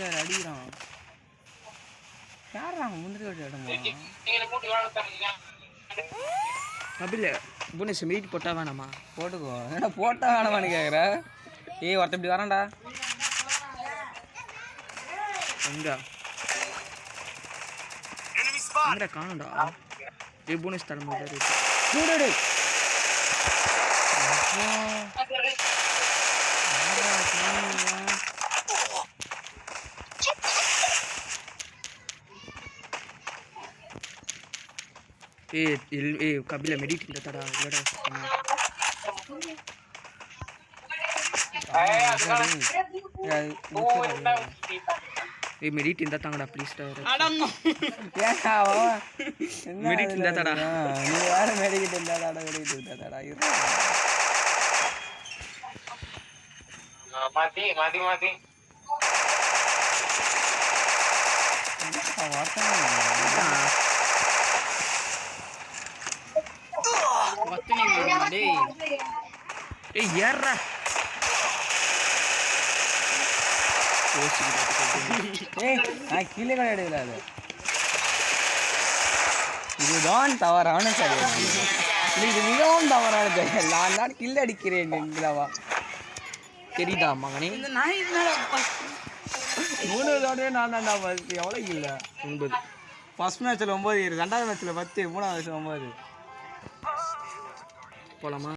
யார் அடிக்கிறான் யாராங்க முந்திரி கட்டி இடமா கபில் புவனேஷ் மீட் போட்டா வேணாமா? போட்டுக்கோ. ஏன்னா போட்டா வேணாமான்னு கேட்குற. ஏய் ஒருத்த இப்படி வரான்டா. எங்கடா காணடா? ஏய் புவனேஷ் தரமாட்டாரு. டேய் ஏய் கபில மெடிட் இந்த தடா இல்லடா. ஏய் மெடிட் இந்த தாங்கடா ப்ளீஸ் டா. அடம்மா ஏன்டா மெடிட் இந்த தடா. நீ வேற மெடிக்கிட் இந்த தடா மெடிக்கிட் இந்த தடா இரு. மாத்தி ஏய் ஏறா ஏய் நான் கீழே கூட எடுக்கல. அது இதுதான் தவறான செயல். இது மிகவும் தவறான செயல். நான் தான் கில் அடிக்கிறேன் என்கிறவா தெரியுதா மகனே? இந்த நாய் மூணு விளையாடவே நான் தான்டா ஃபர்ஸ்ட். எவ்வளோ இல்லை 9. ஃபர்ஸ்ட் மேட்ச்சில் 9, ரெண்டாவது மேட்ச்சில் 10, மூணாவது மேட்ச்சில் 9. போலாமா?